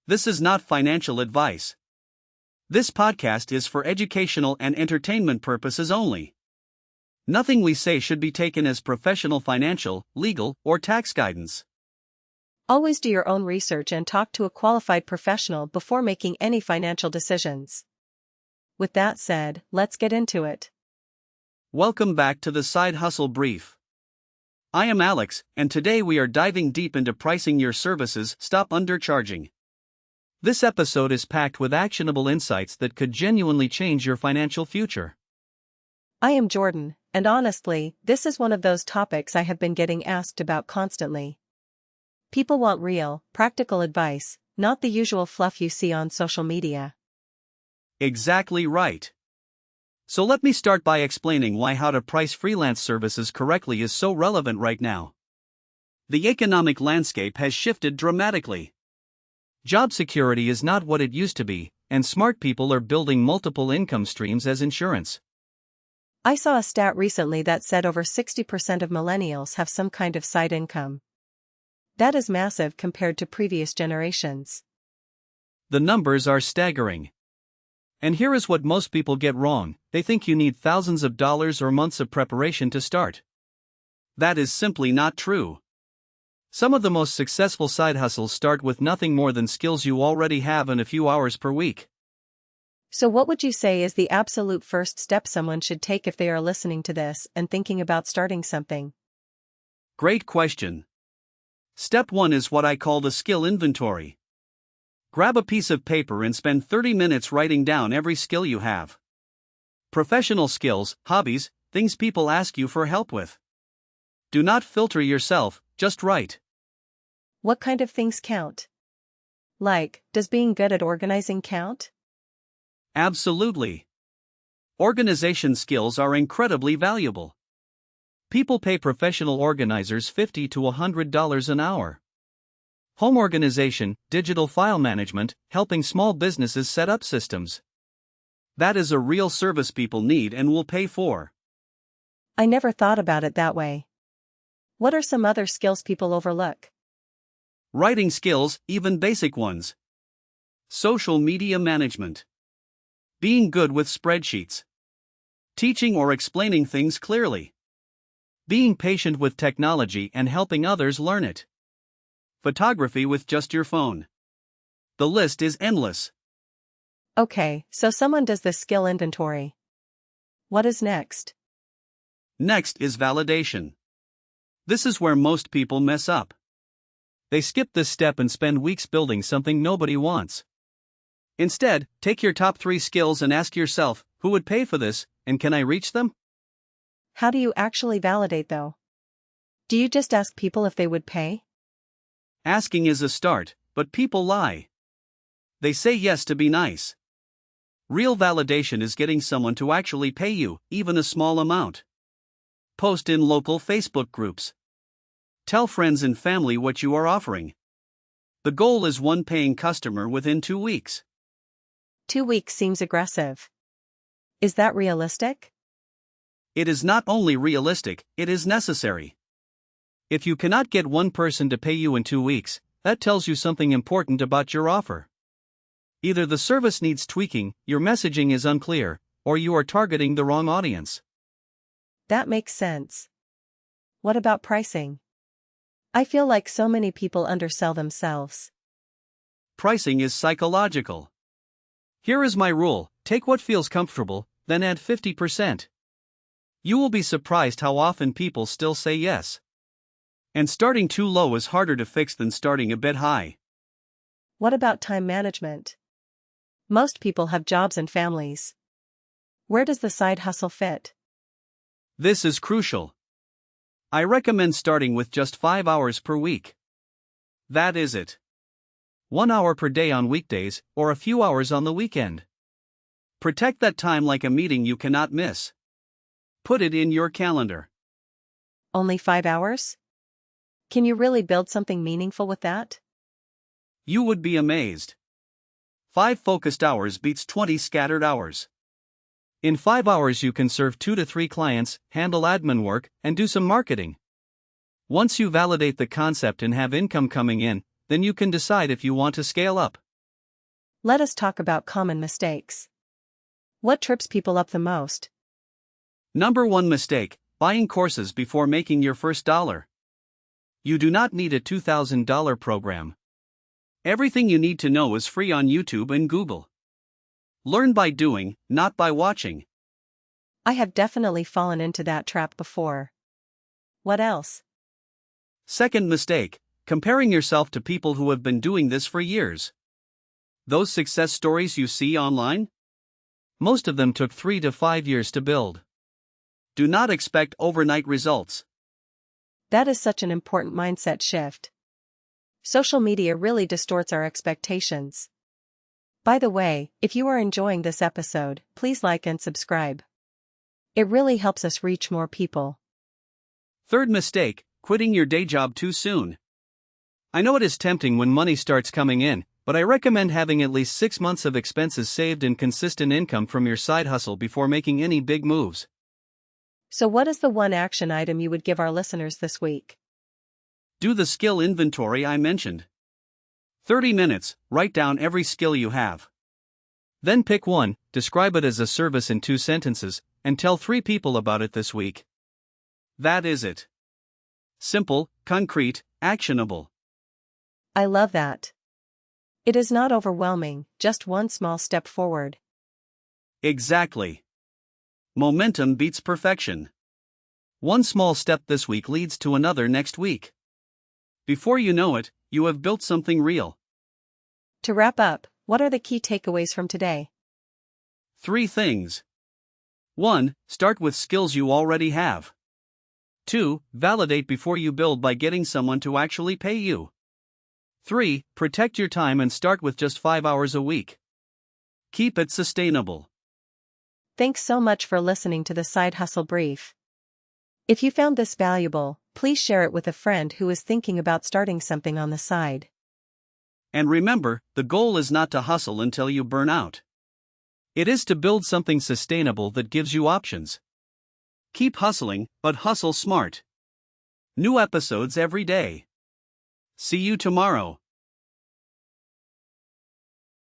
This is not financial advice. This podcast is for educational and entertainment purposes only. Nothing we say should be taken as professional financial, legal, or tax guidance. Always do your own research and talk to a qualified professional before making any financial decisions. With that said, let's get into it. Welcome back to the Side Hustle Brief. I am Alex, and today we are diving deep into pricing your services. Stop undercharging. This episode is packed with actionable insights that could genuinely change your financial future. I am Jordan, and honestly, this is one of those topics I have been getting asked about constantly. People want real, practical advice, not the usual fluff you see on social media. Exactly right. So let me start by explaining why how to price freelance services correctly is so relevant right now. The economic landscape has shifted dramatically. Job security is not what it used to be, and smart people are building multiple income streams as insurance. I saw a stat recently that said over 60% of millennials have some kind of side income. That is massive compared to previous generations. The numbers are staggering. And here is what most people get wrong: they think you need thousands of dollars or months of preparation to start. That is simply not true. Some of the most successful side hustles start with nothing more than skills you already have and a few hours per week. So what would you say is the absolute first step someone should take if they are listening to this and thinking about starting something? Great question. Step 1 is what I call the skill inventory. Grab a piece of paper and spend 30 minutes writing down every skill you have. Professional skills, hobbies, things people ask you for help with. Do not filter yourself, just write. What kind of things count? Like, does being good at organizing count? Absolutely. Organization skills are incredibly valuable. People pay professional organizers $50 to $100 an hour. Home organization, digital file management, helping small businesses set up systems. That is a real service people need and will pay for. I never thought about it that way. What are some other skills people overlook? Writing skills, even basic ones. Social media management. Being good with spreadsheets. Teaching or explaining things clearly. Being patient with technology and helping others learn it. Photography with just your phone. The list is endless. Okay, so someone does this skill inventory. What is next? Next is validation. This is where most people mess up. They skip this step and spend weeks building something nobody wants. Instead, take your top 3 skills and ask yourself, who would pay for this, and can I reach them? How do you actually validate though? Do you just ask people if they would pay? Asking is a start, but people lie. They say yes to be nice. Real validation is getting someone to actually pay you, even a small amount. Post in local Facebook groups. Tell friends and family what you are offering. The goal is one paying customer within 2 weeks. 2 weeks seems aggressive. Is that realistic? It is not only realistic, it is necessary. If you cannot get one person to pay you in 2 weeks, that tells you something important about your offer. Either the service needs tweaking, your messaging is unclear, or you are targeting the wrong audience. That makes sense. What about pricing? I feel like so many people undersell themselves. Pricing is psychological. Here is my rule: take what feels comfortable, then add 50%. You will be surprised how often people still say yes. And starting too low is harder to fix than starting a bit high. What about time management? Most people have jobs and families. Where does the side hustle fit? This is crucial. I recommend starting with just 5 hours per week. That is it. 1 hour per day on weekdays, or a few hours on the weekend. Protect that time like a meeting you cannot miss. Put it in your calendar. Only 5 hours? Can you really build something meaningful with that? You would be amazed. 5 focused hours beats 20 scattered hours. In 5 hours you can serve 2 to 3 clients, handle admin work, and do some marketing. Once you validate the concept and have income coming in, then you can decide if you want to scale up. Let us talk about common mistakes. What trips people up the most? Number 1 mistake: buying courses before making your first dollar. You do not need a $2,000 program. Everything you need to know is free on YouTube and Google. Learn by doing, not by watching. I have definitely fallen into that trap before. What else? Second mistake: comparing yourself to people who have been doing this for years. Those success stories you see online? Most of them took 3 to 5 years to build. Do not expect overnight results. That is such an important mindset shift. Social media really distorts our expectations. By the way, if you are enjoying this episode, please like and subscribe. It really helps us reach more people. Third mistake: quitting your day job too soon. I know it is tempting when money starts coming in, but I recommend having at least 6 months of expenses saved and consistent income from your side hustle before making any big moves. So what is the one action item you would give our listeners this week? Do the skill inventory I mentioned. 30 minutes, write down every skill you have. Then pick one, describe it as a service in 2 sentences, and tell 3 people about it this week. That is it. Simple, concrete, actionable. I love that. It is not overwhelming, just one small step forward. Exactly. Momentum beats perfection. One small step this week leads to another next week. Before you know it, you have built something real. To wrap up, what are the key takeaways from today? 3 things. 1. Start with skills you already have. 2. Validate before you build by getting someone to actually pay you. 3. Protect your time and start with just 5 hours a week. Keep it sustainable. Thanks so much for listening to the Side Hustle Brief. If you found this valuable, please share it with a friend who is thinking about starting something on the side. And remember, the goal is not to hustle until you burn out. It is to build something sustainable that gives you options. Keep hustling, but hustle smart. New episodes every day. See you tomorrow.